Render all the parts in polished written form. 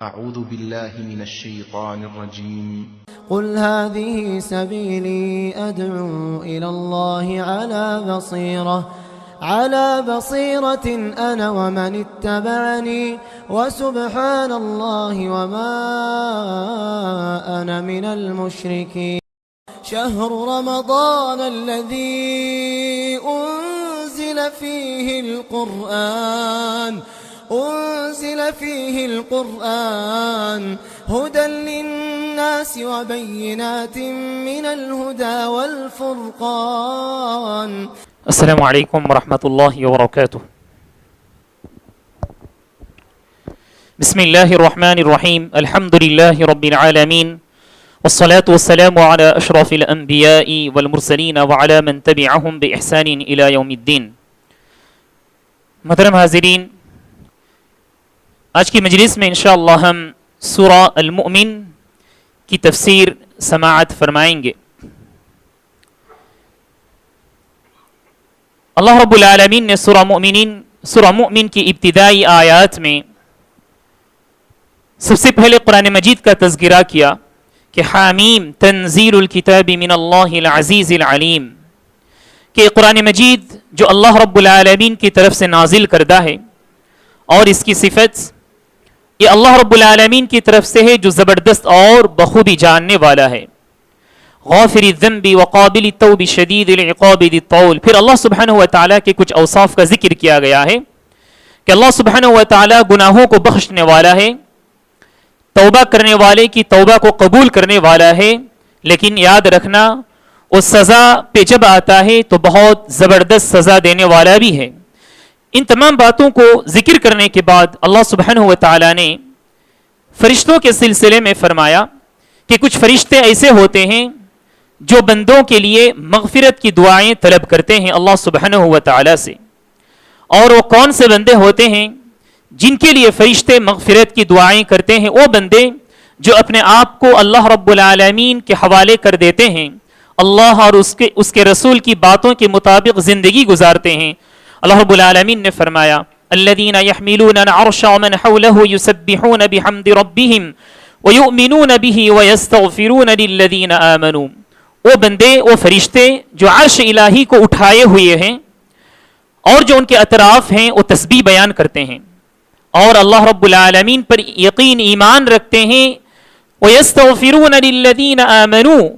أعوذ بالله من الشيطان الرجيم قل هذه سبيلي أدعو إلى الله على بصيرة أنا ومن اتبعني وسبحان الله وما أنا من المشركين. شهر رمضان الذي أنزل فيه القرآن هدى للناس وبينات من الهدى والفرقان. السلام علیکم ورحمۃ اللہ وبرکاتہ. بسم اللہ الرحمن الرحیم. الحمد للہ رب العالمین والصلاة والسلام على اشرف الانبیاء والمرسلین وعلى من تبعهم باحسان الى یوم الدین. محترم حاضرین، آج کی مجلس میں انشاءاللہ ہم سورہ المؤمن کی تفسیر سماعت فرمائیں گے. اللہ رب العالمین نے سورہ مؤمن کی ابتدائی آیات میں سب سے پہلے قرآن مجید کا تذکرہ کیا کہ حامیم تنزیل الکتاب من اللہ العزیز العلیم، کہ قرآن مجید جو اللہ رب العالمین کی طرف سے نازل کردہ ہے اور اس کی صفت یہ اللہ رب العالمین کی طرف سے ہے جو زبردست اور بخوبی جاننے والا ہے. غافر الذنب وقابل التوب شدید العقاب ذی الطول. پھر اللہ سبحانہ و تعالیٰ کے کچھ اوصاف کا ذکر کیا گیا ہے کہ اللہ سبحانہ و تعالیٰ گناہوں کو بخشنے والا ہے، توبہ کرنے والے کی توبہ کو قبول کرنے والا ہے، لیکن یاد رکھنا وہ سزا پہ جب آتا ہے تو بہت زبردست سزا دینے والا بھی ہے. ان تمام باتوں کو ذکر کرنے کے بعد اللہ سبحانہ و تعالیٰ نے فرشتوں کے سلسلے میں فرمایا کہ کچھ فرشتے ایسے ہوتے ہیں جو بندوں کے لیے مغفرت کی دعائیں طلب کرتے ہیں اللہ سبحانہ و تعالیٰ سے. اور وہ کون سے بندے ہوتے ہیں جن کے لیے فرشتے مغفرت کی دعائیں کرتے ہیں؟ وہ بندے جو اپنے آپ کو اللہ رب العالمین کے حوالے کر دیتے ہیں، اللہ اور اس کے رسول کی باتوں کے مطابق زندگی گزارتے ہیں. اللہ رب العالمین نے فرمایا الذین یحملون العرش ومن حولہ یسبحون بحمد ربہم ویؤمنون بہ ویستغفرون للذین آمنوا. وہ بندے، وہ فرشتے جو عرش الہی کو اٹھائے ہوئے ہیں اور جو ان کے اطراف ہیں وہ تسبیح بیان کرتے ہیں اور اللہ رب العالمین پر یقین ایمان رکھتے ہیں. وَيَسْتَغْفِرُونَ لِلَّذِينَ آمَنُوا،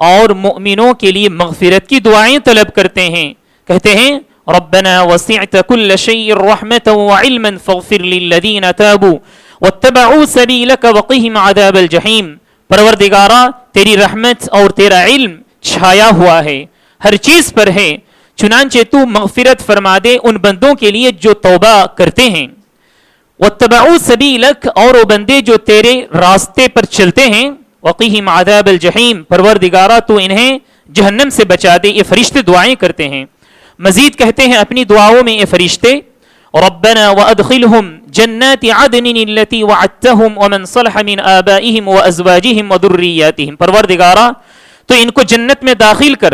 اور مؤمنوں کے لیے مغفرت کی دعائیں طلب کرتے ہیں. کہتے ہیں رَبَّنَا وَسِعْتَ كُلَّ شَيْءٍ رَحْمَةً وَعِلْمًا فَاغْفِرْ لِلَّذِينَ تَابُوا وَاتَّبَعُوا سَبِيلَكَ وَقِهِمْ عَذَابَ الْجَحِيمِ. پروردگارا، تیری رحمت اور تیرا علم چھایا ہوا ہے، ہر چیز پر ہے، چنانچہ تو مغفرت فرما دے ان بندوں کے لیے جو توبہ کرتے ہیں. وَاتَّبَعُوا سَبِيلَكَ، اور وہ بندے جو تیرے راستے پر چلتے ہیں. وَقِهِمْ عَذَابَ الْجَحِيمِ، پروردگارا تو انہیں جہنم سے بچا دے. یہ فرشتے دعائیں کرتے ہیں. مزید کہتے ہیں اپنی دعاؤں میں یہ فرشتے ربنا وادخلهم جنات عدن التي وعدتهم ومن صلح من آبائهم وازواجهم وذرياتهم. پروردگارا تو ان کو جنت میں داخل کر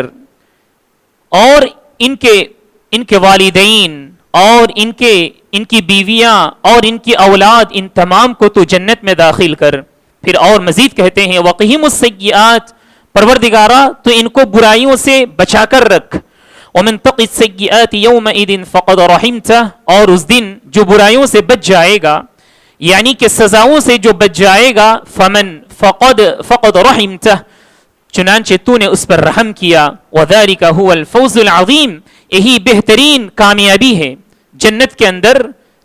اور ان کے والدین اور ان کی بیویاں اور ان کی اولاد، ان تمام کو تو جنت میں داخل کر. پھر اور مزید کہتے ہیں وقهم السیئات، پروردگارا تو ان کو برائیوں سے بچا کر رکھ. ومن تق السیئات یومئذ فقد رحمتہ، اور اس دن جو برائیوں سے بچ جائے گا یعنی کہ سزاؤں سے جو بچ جائے گا فقد رحمتہ، چنانچہ تو نے اس پر رحم کیا. وذالک هو الفوز العظیم، یہی بہترین کامیابی ہے. جنت کے اندر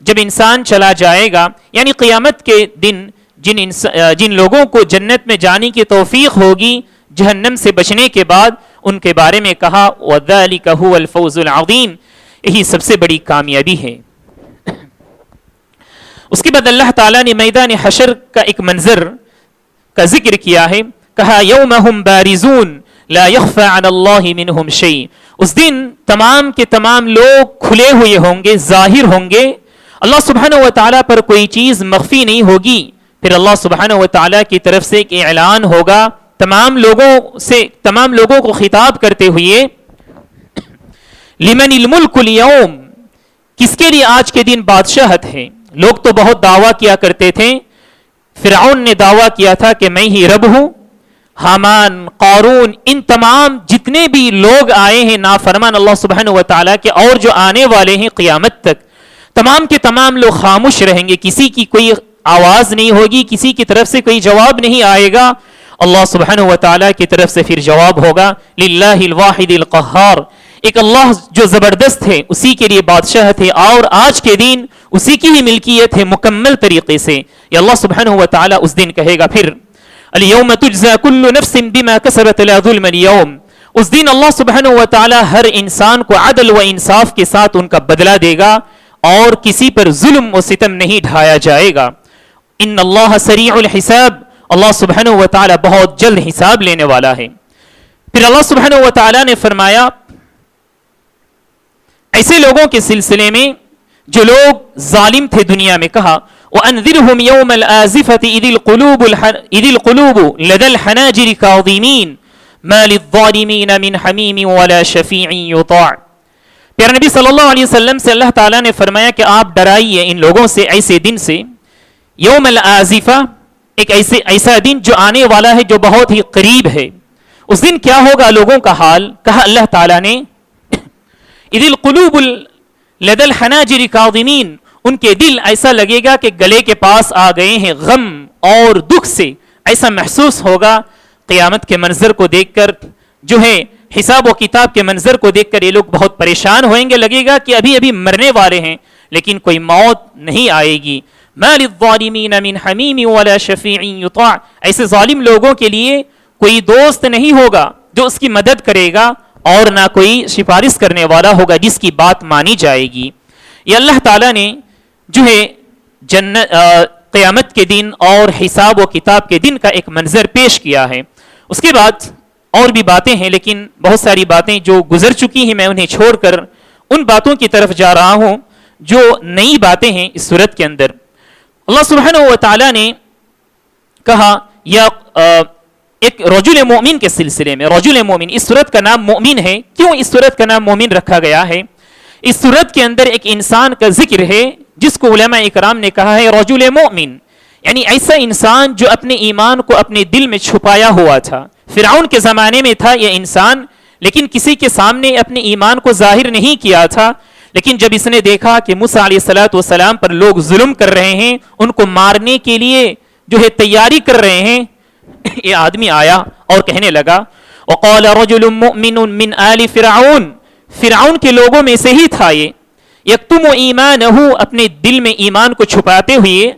جب انسان چلا جائے گا یعنی قیامت کے دن جن لوگوں کو جنت میں جانے کی توفیق ہوگی جہنم سے بچنے کے بعد، ان کے بارے میں کہا وَذَلِكَ هُوَ الْفَوْزُ الْعَظِيمُ، یہی سب سے بڑی کامیابی ہے. اس کے بعد اللہ تعالیٰ نے میدان حشر کا ایک منظر کا ذکر کیا ہے. کہا یوم ہم بارزون لا يخفى علی اللہ منہم شیء. اس دن تمام کے تمام لوگ کھلے ہوئے ہوں گے، ظاہر ہوں گے، اللہ سبحانہ و تعالیٰ پر کوئی چیز مخفی نہیں ہوگی. پھر اللہ سبحانہ و تعالیٰ کی طرف سے ایک اعلان ہوگا تمام لوگوں کو خطاب کرتے ہوئے لمن الملک اليوم، کس کے لیے آج کے دن بادشاہت ہے. لوگ تو بہت دعویٰ کیا کرتے تھے فرعون نے دعویٰ کیا تھا کہ میں ہی رب ہوں. حامان، قارون، ان تمام جتنے بھی لوگ آئے ہیں نافرمان اللہ سبحانہ و تعالیٰ کے اور جو آنے والے ہیں قیامت تک، تمام کے تمام لوگ خاموش رہیں گے. کسی کی کوئی آواز نہیں ہوگی، کسی کی طرف سے کوئی جواب نہیں آئے گا. اللہ سبحانہ و تعالیٰ کی طرف سے پھر جواب ہوگا للہ الواحد القہار. ایک اللہ جو زبردست ہے، اسی کے لیے بادشاہت ہے اور آج کے دن اسی کی ہی ملکیت ہے مکمل طریقے سے. یہ اللہ سبحانہ و تعالیٰ اس دن کہے گا پھر الیوم تجزا کل نفس بما کسبت لا ظلم اليوم. اس دن اللہ سبحانہ و تعالیٰ ہر انسان کو عدل و انصاف کے ساتھ ان کا بدلہ دے گا اور کسی پر ظلم و ستم نہیں ڈھایا جائے گا. ان اللہ سریع الحساب. اللہ سبحانہ و تعالیٰ بہت جلد حساب لینے والا ہے. پھر اللہ سبحانہ و تعالیٰ نے فرمایا ایسے لوگوں کے سلسلے میں جو لوگ ظالم تھے دنیا میں، کہا وَأَنذِرْهُمْ يَوْمَ الْآزِفَةِ إِذِ الْقُلُوبُ لَدَى الْحَنَاجِرِ كَاظِمِينَ مَا لِلظَّالِمِينَ مِنْ حَمِيمٍ وَلَا شَفِيعٍ يُطَاعُ. پیارے نبی صلی اللہ علیہ وسلم سے اللہ تعالیٰ نے فرمایا کہ آپ ڈرائیے ان لوگوں سے ایسے دن سے، یوم الآزفہ، ایک ایسا دن جو آنے والا ہے، جو بہت ہی قریب ہے. اس دن کیا ہوگا لوگوں کا حال؟ کہا اللہ تعالیٰ نے اذ القلوب لدى الحناجر كاظمین، ان کے دل ایسا لگے گا کہ گلے کے پاس آ گئے ہیں، غم اور دکھ سے ایسا محسوس ہوگا. قیامت کے منظر کو دیکھ کر، جو ہے حساب و کتاب کے منظر کو دیکھ کر یہ لوگ بہت پریشان ہوئیں گے. لگے گا کہ ابھی ابھی مرنے والے ہیں لیکن کوئی موت نہیں آئے گی. ما للظالمین من حمیم ولا شفیع یطاع. ایسے ظالم لوگوں کے لیے کوئی دوست نہیں ہوگا جو اس کی مدد کرے گا اور نہ کوئی سفارش کرنے والا ہوگا جس کی بات مانی جائے گی. یہ اللہ تعالیٰ نے جو ہے قیامت کے دن اور حساب و کتاب کے دن کا ایک منظر پیش کیا ہے. اس کے بعد اور بھی باتیں ہیں لیکن بہت ساری باتیں جو گزر چکی ہیں میں انہیں چھوڑ کر ان باتوں کی طرف جا رہا ہوں جو نئی باتیں ہیں اس صورت کے اندر. اللہ سبحانہ و تعالیٰ نے کہا یا ایک رجل مومن کے سلسلے میں، رجل مومن، اس صورت کا نام مومن ہے. کیوں اس صورت کا نام مومن رکھا گیا ہے؟ اس صورت کے اندر ایک انسان کا ذکر ہے جس کو علماء اکرام نے کہا ہے رجل مومن، یعنی ایسا انسان جو اپنے ایمان کو اپنے دل میں چھپایا ہوا تھا. فرعون کے زمانے میں تھا یہ انسان لیکن کسی کے سامنے اپنے ایمان کو ظاہر نہیں کیا تھا. لیکن جب اس نے دیکھا کہ موسیٰ علیہ السلام پر لوگ ظلم کر رہے ہیں، ان کو مارنے کے لیے جو ہے تیاری کر رہے ہیں، یہ آدمی آیا اور کہنے لگا وقال رجل مؤمن من آل فرعون، فرعون کے لوگوں میں سے ہی تھا یہ، یکتم ایمانہ، اپنے دل میں ایمان کو چھپاتے ہوئے،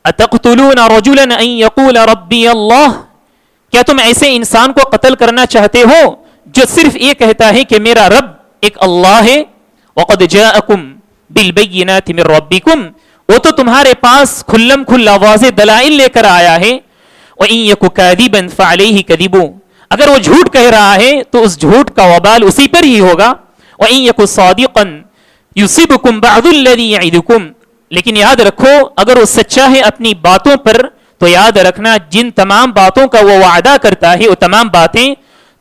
اتقتلون رجلا ان یقول ربی اللہ، کیا تم ایسے انسان کو قتل کرنا چاہتے ہو جو صرف یہ کہتا ہے کہ میرا رب ایک اللہ ہے؟ وقد جاءکم بالبینات من ربکم، وہ تو تمہارے پاس کھلم کھلا واضح دلائل لے کر آیا ہے. وَإِن يَكُ كَاذِبًا فَعَلَيْهِ كَذِبُ، اگر وہ جھوٹ کہہ رہا ہے تو اس جھوٹ کا وبال اسی پر ہی ہوگا. وَإِن يَكُ صَادِقًا يُصِبْكُم بَعْضُ الَّذِي يَعِدُكُم، لیکن یاد رکھو اگر وہ سچا ہے اپنی باتوں پر تو یاد رکھنا جن تمام باتوں کا وہ وعدہ کرتا ہے وہ تمام باتیں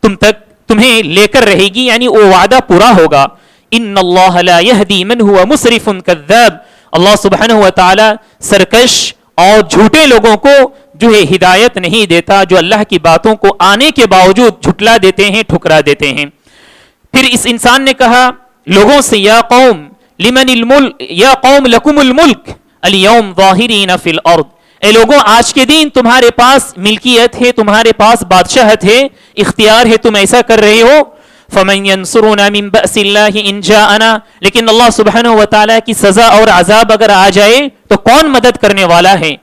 تمہیں لے کر رہے گی، یعنی وہ وعدہ پورا ہوگا. ان اللہ لا يهدي من هو مسرف كذاب، اللہ سبحانہ و تعالی سرکش اور جھوٹے لوگوں کو جو ہے ہدایت نہیں دیتا، جو اللہ کی باتوں کو آنے کے باوجود جھٹلا دیتے ہیں، ٹھکرا دیتے ہیں. پھر اس انسان نے کہا لوگوں سے یا قوم لمن الملک، یا قوم لکم الملک اليوم ظاہرین فی الارض، اے لوگوں آج کے دن تمہارے پاس ملکیت ہے، تمہارے پاس بادشاہت ہے، اختیار ہے، تم ایسا کر رہے ہو. فمن ينصرنا من بأس اللہ ان جاءنا، لیکن اللہ سبحانہ و تعالیٰ کی سزا اور عذاب اگر آ جائے تو کون مدد کرنے والا ہے؟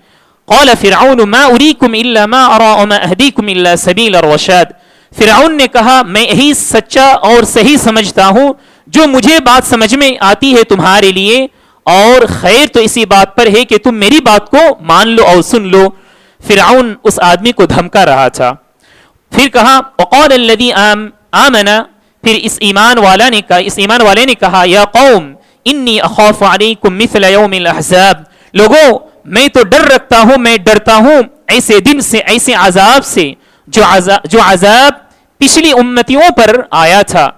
قال فرعون ما اریکم الا ما ارى وما اهدیکم الا سبیل الرشاد، فرعون نے کہا میں یہی سچا اور صحیح سمجھتا ہوں جو مجھے بات سمجھ میں آتی ہے تمہارے لیے، اور خیر تو اسی بات پر ہے کہ تم میری بات کو مان لو اور سن لو. فرعون اس آدمی کو دھمکا رہا تھا. پھر کہا وقال الذی آمن، پھر اس ایمان والے نے کہا یا قوم انی اخاف علیکم مثل یوم الاحزاب، لوگوں میں تو ڈر رکھتا ہوں، میں ڈرتا ہوں ایسے دن سے، ایسے عذاب سے جو عذاب پچھلی امتیوں پر آیا تھا.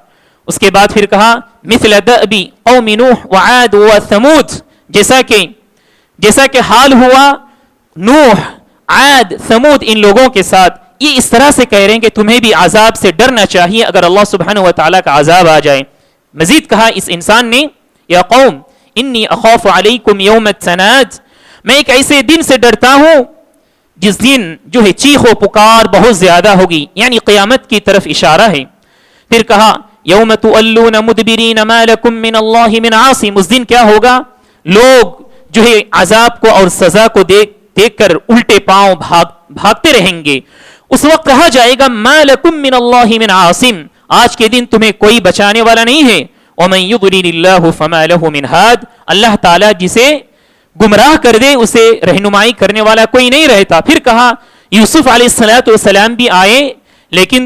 اس کے بعد پھر کہا مثل دأب قوم نوح وعاد وثمود، جیسا کہ حال ہوا نوح، عاد ثمود ان لوگوں کے ساتھ یہ اس طرح سے کہہ رہے ہیں کہ تمہیں بھی عذاب سے ڈرنا چاہیے اگر اللہ سبحانہ و تعالیٰ کا عذاب آ جائے. مزید کہا اس انسان نے یا قوم انی اخاف علیکم یوم التناد، میں ایک ایسے دن سے ڈرتا ہوں جس دن جو ہے چیخ و پکار بہت زیادہ ہوگی، یعنی قیامت کی طرف اشارہ ہے. پھر کہا یوم تولون مدبرین ما لکم من اللہ من عاصم، اس دن کیا ہوگا، لوگ جو ہے عذاب کو اور سزا کو دیکھ کر الٹے پاؤں بھاگتے رہیں گے. اس وقت کہا جائے گا ما لکم من اللہ من عاصم، آج کے دن تمہیں کوئی بچانے والا نہیں ہے. ومن یضلل اللہ فما لہ من ہاد، اللہ تعالیٰ جسے گمراہ کر دے اسے رہنمائی کرنے والا کوئی نہیں رہتا. پھر کہا یوسف علیہ السلام بھی آئے لیکن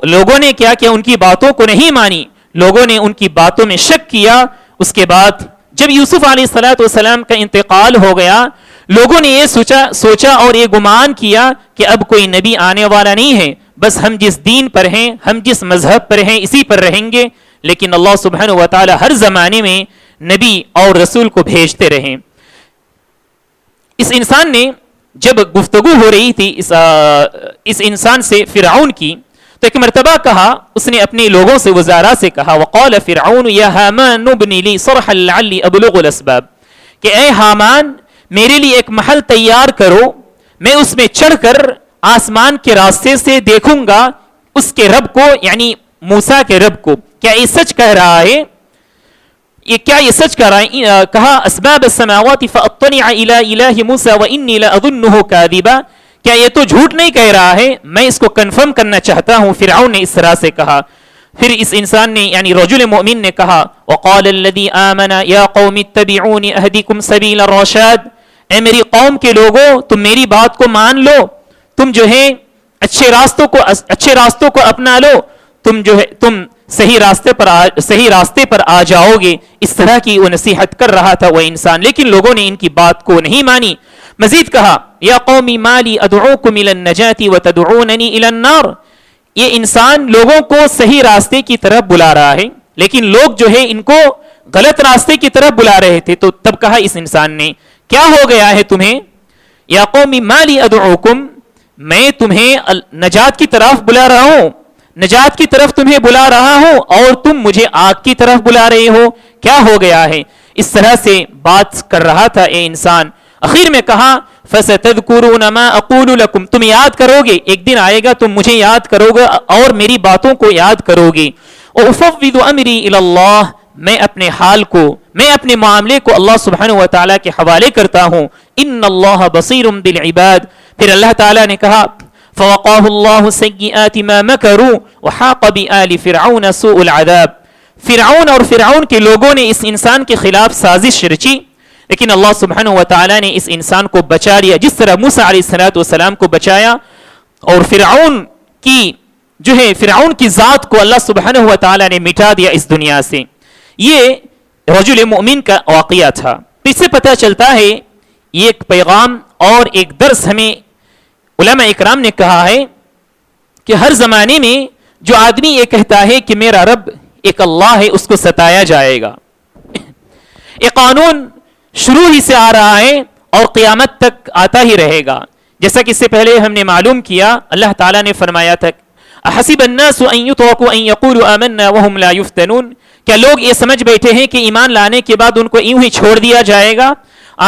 لوگوں نے کیا کیا، ان کی باتوں کو نہیں مانی، لوگوں نے ان کی باتوں میں شک کیا. اس کے بعد جب یوسف علیہ السلام کا انتقال ہو گیا، لوگوں نے یہ سوچا اور یہ گمان کیا کہ اب کوئی نبی آنے والا نہیں ہے، بس ہم جس دین پر ہیں، ہم جس مذہب پر ہیں اسی پر رہیں گے. لیکن اللہ سبحانہ و تعالی ہر زمانے میں نبی اور رسول کو بھیجتے رہے. اس انسان نے جب گفتگو ہو رہی تھی اس انسان سے فرعون کی، تو ایک مرتبہ کہا، اس نے اپنے لوگوں سے وزراء سے کہا وقال فرعون یا حامان ابن لی صرحا لعلی ابلغ الاسباب، کہ اے حامان میرے لیے ایک محل تیار کرو، میں اس میں چڑھ کر آسمان کے راستے سے دیکھوں گا اس کے رب کو، یعنی موسیٰ کے رب کو. کیا یہ سچ کہہ رہا ہے؟ یہ سچ کہہ رہا ہے؟ کہا اسباب السماوات فاطلع الى الہ موسیٰ وانی لاظنہ کاذبا، کیا یہ تو جھوٹ نہیں کہہ رہا ہے، میں اس کو کنفرم کرنا چاہتا ہوں. فرعون نے اس طرح سے کہا. پھر اس انسان نے یعنی رجل مؤمن نے کہا وقال الذي آمن یا قوم اتبعون اهدکم سبیل الرشاد، اے میری قوم کے لوگوں تم میری بات کو مان لو، تم جو ہے اچھے راستوں کو اپنا لو، تم صحیح راستے پر آ جاؤ گے. اس طرح کی وہ نصیحت کر رہا تھا وہ انسان، لیکن لوگوں نے ان کی بات کو نہیں مانی. مزید کہا یا قومی مالی ادعوکم الی النجاۃ وتدعوننی الی النار، یہ انسان لوگوں کو صحیح راستے کی طرف بلا رہا ہے لیکن لوگ جو ہے ان کو غلط راستے کی طرف بلا رہے تھے. تو تب کہا اس انسان نے کیا ہو گیا ہے تمہیں، یا قومی مالی ادعوکم، میں تمہیں نجات کی طرف بلا رہا ہوں، نجات کی طرف تمہیں بلا رہا ہوں اور تم مجھے آگ کی طرف بلا رہے ہو، کیا ہو گیا ہے. اس طرح سے بات کر رہا تھا اے انسان. اخیر میں کہا فَسَتَذْكُرُونَ مَا أَقُولُ لَكُمْ، تم یاد کرو گے، ایک دن آئے گا تم مجھے یاد کرو گے اور میری باتوں کو یاد کرو گے. وَأُفَوِّضُ أَمْرِي إِلَى اللَّهِ، میں اپنے حال کو، میں اپنے معاملے کو اللہ سبحانہ و تعالیٰ کے حوالے کرتا ہوں. إِنَّ اللَّهَ بَصِيرٌ بِالْعِبَادِ، پھر اللہ تعالیٰ نے کہا فَوَقَاهُ اللَّهُ سَيِّئَاتِ مَا مَكَرُوا وَحَاقَ بِآلِ فِرْعَوْنَ سُوءُ الْعَذَابِ. فرعون اور فرعون کے لوگوں نے اس انسان کے خلاف سازش رچی لیکن اللہ سبحانہ و تعالیٰ نے اس انسان کو بچا لیا، جس طرح موسیٰ علیہ السلام کو بچایا. اور فرعون کی ذات کو اللہ سبحانہ و تعالیٰ نے مٹا دیا اس دنیا سے. یہ رجل مؤمن کا واقعہ تھا. اس سے پتہ چلتا ہے یہ ایک پیغام اور ایک درس ہمیں علماء اکرام نے کہا ہے کہ ہر زمانے میں جو آدمی یہ کہتا ہے کہ میرا رب ایک اللہ ہے، اس کو ستایا جائے گا. یہ قانون شروع ہی سے آ رہا ہے اور قیامت تک آتا ہی رہے گا. جیسا کہ اس سے پہلے ہم نے معلوم کیا، اللہ تعالیٰ نے فرمایا تھا احسب الناس ان يتركوا ان يقولوا آمنا وهم لا يفتنون، کیا لوگ یہ سمجھ بیٹھے ہیں کہ ایمان لانے کے بعد ان کو یوں ہی چھوڑ دیا جائے گا،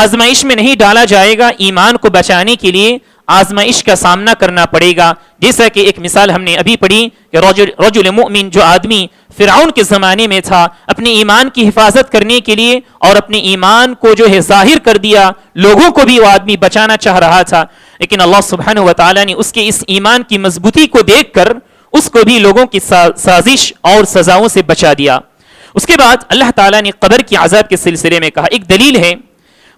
آزمائش میں نہیں ڈالا جائے گا. ایمان کو بچانے کے لیے آزمائش کا سامنا کرنا پڑے گا. جیسا کہ ایک مثال ہم نے ابھی پڑھی کہ رجل مؤمن جو آدمی فرعون کے زمانے میں تھا، اپنے ایمان کی حفاظت کرنے کے لیے اور اپنے ایمان کو جو ہے ظاہر کر دیا، لوگوں کو بھی وہ آدمی بچانا چاہ رہا تھا لیکن اللہ سبحانہ و تعالیٰ نے اس کے اس ایمان کی مضبوطی کو دیکھ کر اس کو بھی لوگوں کی سازش اور سزاؤں سے بچا دیا. اس کے بعد اللہ تعالیٰ نے قبر کی عذاب کے سلسلے میں کہا. ایک دلیل ہے،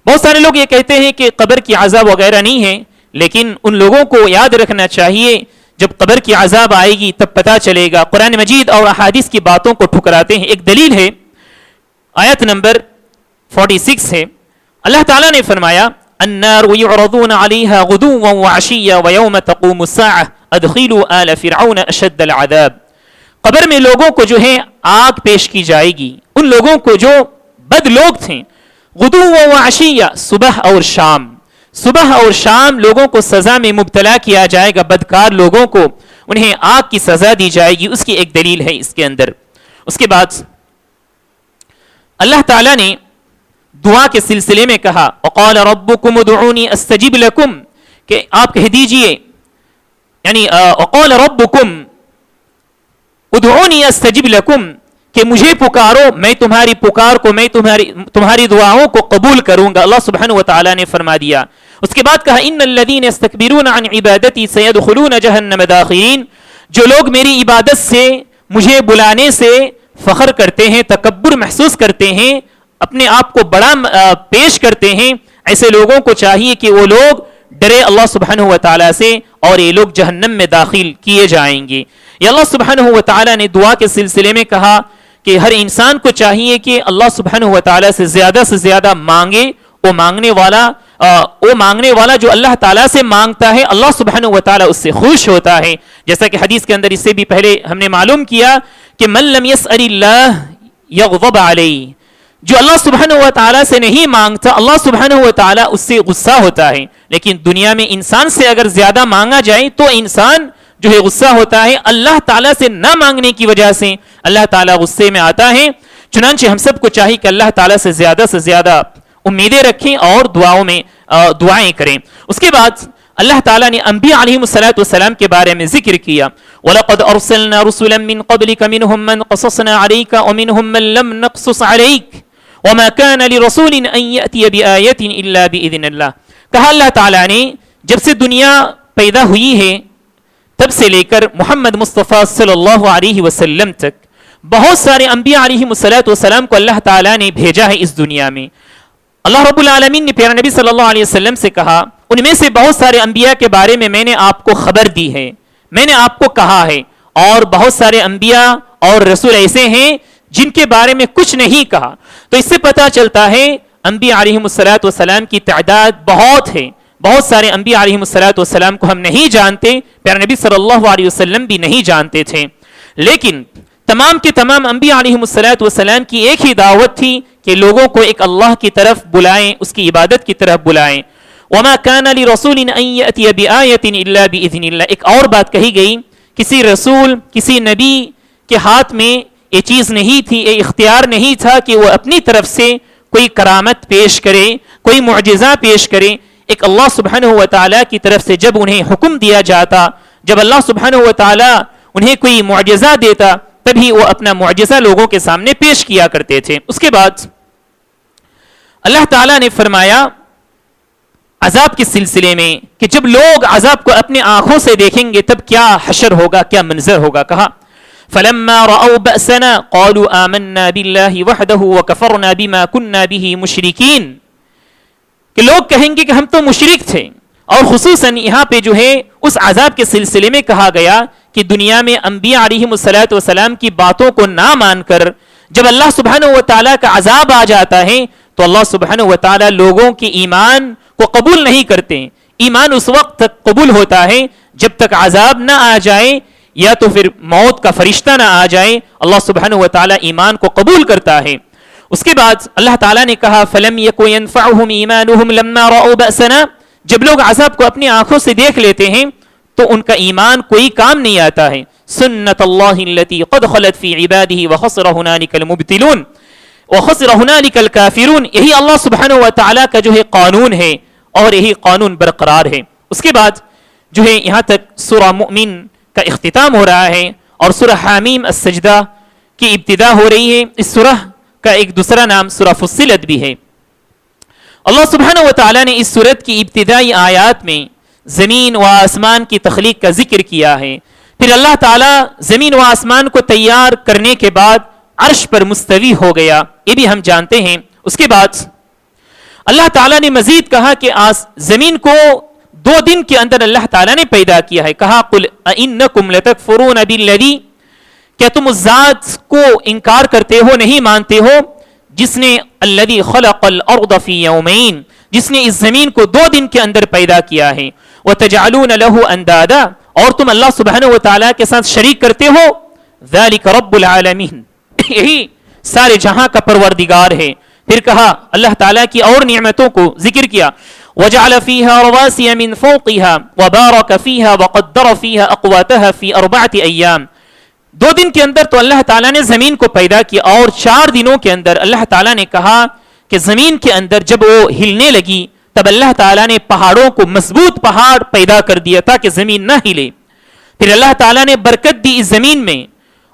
بہت سارے لوگ یہ کہتے ہیں کہ قبر کی عذاب وغیرہ نہیں ہے، لیکن ان لوگوں کو یاد رکھنا چاہیے جب قبر کی عذاب آئے گی تب پتہ چلے گا. قرآن مجید اور احادیث کی باتوں کو ٹھکراتے ہیں. ایک دلیل ہے آیت نمبر 46 ہے. اللہ تعالیٰ نے فرمایا النار يعرضون عليها غدوا وعشيا ويوم تقوم الساعة ادخلوا آل فرعون اشد العذاب. قبر میں لوگوں کو جو ہے آگ پیش کی جائے گی، ان لوگوں کو جو بد لوگ تھے، غدوا وعشيا، صبح اور شام. صبح اور شام لوگوں کو سزا میں مبتلا کیا جائے گا، بدکار لوگوں کو انہیں آگ کی سزا دی جائے گی، اس کی ایک دلیل ہے اس کے اندر۔ اس کے بعد اللہ تعالیٰ نے دعا کے سلسلے میں کہا وقال ربکم ادعونی استجب لکم، کہ آپ کہہ دیجئے، یعنی وقال ربکم ادعونی استجب لکم، کہ مجھے پکارو میں تمہاری پکار کو، میں تمہاری دعاؤں کو قبول کروں گا۔ اللہ سبحانہ وتعالی نے فرما دیا۔ اس کے بعد کہا ان الذین یستکبرون عن عبادتی سیدخلون جہنم داخرین، جو لوگ میری عبادت سے، مجھے بلانے سے فخر کرتے ہیں، تکبر محسوس کرتے ہیں، اپنے آپ کو بڑا پیش کرتے ہیں، ایسے لوگوں کو چاہیے کہ وہ لوگ ڈرے اللہ سبحانہ وتعالی سے، اور یہ لوگ جہنم میں داخل کیے جائیں گے۔ یہ اللہ سبحانہ وتعالی نے دعا کے سلسلے میں کہا کہ ہر انسان کو چاہیے کہ اللہ سبحانہ وتعالی سے زیادہ مانگے۔ وہ مانگنے والا جو اللہ تعالیٰ سے مانگتا ہے، اللہ سبحانہ وتعالی اس سے خوش ہوتا ہے، جیسا کہ حدیث کے اندر اس سے بھی پہلے ہم نے معلوم کیا کہ من لم يسأل اللہ یغضب علیہ، جو اللہ سبحانہ وتعالی سے نہیں مانگتا اللہ سبحانہ وتعالی اس سے غصہ ہوتا ہے۔ لیکن دنیا میں انسان سے اگر زیادہ مانگا جائے تو انسان جو ہے غصہ ہوتا ہے، اللہ تعالیٰ سے نہ مانگنے کی وجہ سے اللہ تعالیٰ غصے میں آتا ہے۔ چنانچہ ہم سب کو چاہیے کہ اللہ تعالیٰ سے زیادہ امیدیں رکھیں اور دعائیں کریں۔ اس کے بعد اللہ تعالیٰ نے انبیاء علیہم السلام کے بارے میں ذکر کیا وَلَقَدْ أَرْسَلْنَا رُسُلًا مِّن قَبْلِكَ مِنْهُمْ مَنْ قَصَصْنَا عَلَيْكَ وَمِنْهُمْ مَنْ لَمْ نَقْصُصْ عَلَيْكَ وَمَا كَانَ لِرَسُولٍ أَن يَأْتِيَ بِآيَةٍ إِلَّا بِإِذْنِ اللَّهِ۔ کہا اللہ تعالیٰ نے جب سے دنیا پیدا ہوئی ہے تب سے لے کر محمد مصطفیٰ صلی اللہ علیہ وسلم تک بہت سارے انبیاء علیہم السلام کو اللہ تعالیٰ نے بھیجا ہے اس دنیا میں۔ اللہ رب العالمین نے پیارے نبی صلی اللہ علیہ وسلم سے کہا ان میں سے بہت سارے انبیاء کے بارے میں نے آپ کو خبر دی ہے، میں نے آپ کو کہا ہے، اور بہت سارے انبیاء اور رسول ایسے ہیں جن کے بارے میں کچھ نہیں کہا۔ تو اس سے پتہ چلتا ہے انبیاء علیہم السلام کی تعداد بہت ہے، بہت سارے انبیاء علیہم السلام کو ہم نہیں جانتے، پیارے نبی صلی اللہ علیہ وسلم بھی نہیں جانتے تھے، لیکن تمام کے تمام انبیاء علیہم السلام کی ایک ہی دعوت تھی کہ لوگوں کو ایک اللہ کی طرف بلائیں، اس کی عبادت کی طرف بلائیں۔ وَمَا كَانَ لِرَسُولٍ أَن يَأْتِيَ بِآيَةٍ إِلَّا بِإِذْنِ اللَّهِ۔ ایک اور بات کہی گئی، کسی رسول، کسی نبی کے ہاتھ میں یہ چیز نہیں تھی، یہ اختیار نہیں تھا کہ وہ اپنی طرف سے کوئی کرامت پیش کرے، کوئی معجزہ پیش کرے۔ ایک اللہ سبحانہ وتعالی کی طرف سے جب انہیں حکم دیا جاتا، جب اللہ سبحانہ وتعالی انہیں کوئی معجزہ دیتا، تبھی وہ اپنا معجزہ لوگوں کے سامنے پیش کیا کرتے تھے۔ اس کے بعد اللہ تعالیٰ نے فرمایا عذاب کے سلسلے میں کہ جب لوگ عذاب کو اپنے آنکھوں سے دیکھیں گے تب کیا حشر ہوگا، کیا منظر ہوگا۔ کہا فَلَمَّا رَأَوْا بَأْسَنَا قَالُوا آمَنَّا بِاللَّهِ وَحْدَهُ وَكَفَرْنَا بِمَا كُنَّا بِهِ مُشْرِكِينَ، کہ لوگ کہیں گے کہ ہم تو مشرک تھے۔ اور خصوصاً یہاں پہ جو ہے اس عذاب کے سلسلے میں کہا گیا کہ دنیا میں انبیاء علیہم السلام کی باتوں کو نہ مان کر جب اللہ سبحانہ وتعالی کا عذاب آ جاتا ہے تو اللہ سبحانہ وتعالی لوگوں کے ایمان کو قبول نہیں کرتے۔ ایمان اس وقت تک قبول ہوتا ہے جب تک عذاب نہ آ جائے یا تو پھر موت کا فرشتہ نہ آ جائے، اللہ سبحانہ وتعالی ایمان کو قبول کرتا ہے۔ اس کے بعد اللہ تعالیٰ نے کہا فَلَمْ يَكُ يَنْفَعُهُمْ إِيمَانُهُمْ لَمَّا رَأَوْا بَأْسَنَا، جب لوگ عذاب کو اپنی آنکھوں سے دیکھ لیتے ہیں تو ان کا ایمان کوئی کام نہیں آتا ہے۔ سنت اللہ التي قد خلت في عباده وخسر هنالك المبتلون وخسر هنالك الكافرون، یہی اللہ سبحانہ وتعالی کا جو ہے قانون ہے اور یہی قانون برقرار ہے۔ اس کے بعد جو ہے یہاں تک سورہ مؤمن کا اختتام ہو رہا ہے اور سورہ حامیم السجدہ کی ابتدا ہو رہی ہے۔ اس سورہ کا ایک دوسرا نام سورہ فصلت بھی ہے۔ اللہ سبحانہ وتعالی نے اس سورت کی ابتدائی آیات میں زمین و آسمان کی تخلیق کا ذکر کیا ہے، پھر اللہ تعالیٰ زمین و آسمان کو تیار کرنے کے بعد عرش پر مستوی ہو گیا، یہ بھی ہم جانتے ہیں۔ اس کے بعد اللہ تعالیٰ نے مزید کہا کہ زمین کو 2 دن کے اندر اللہ تعالیٰ نے پیدا کیا ہے۔ کہا قل اَإِنَّكُمْ لَتَكْفُرُونَ بِالَّذِي، کیا تم اس ذات کو انکار کرتے ہو، نہیں مانتے ہو جس نے الذی خلق الارض فی یومین، جس نے اس زمین کو 2 دن کے اندر پیدا کیا ہے، وتجعلون له اندادا، اور تم اللہ سبحانہ وتعالی کے ساتھ شریک کرتے ہو، ذالک رب العالمین، یہی سارے جہاں کا پروردگار ہے۔ پھر کہا اللہ تعالیٰ کی اور نعمتوں کو ذکر کیا وجعل فيها رواسي من فوقها وبارك فيها وقدر فيها اقواتها في 4 ايام. 2 دن کے اندر تو اللہ تعالیٰ نے زمین کو پیدا کیا، اور 4 دنوں کے اندر اللہ تعالیٰ نے کہا کہ زمین کے اندر جب وہ ہلنے لگی تب اللہ تعالیٰ نے پہاڑوں کو مضبوط پہاڑ پیدا کر دیا تاکہ زمین نہ ہلے. پھر اللہ تعالیٰ نے برکت دی اس زمین میں.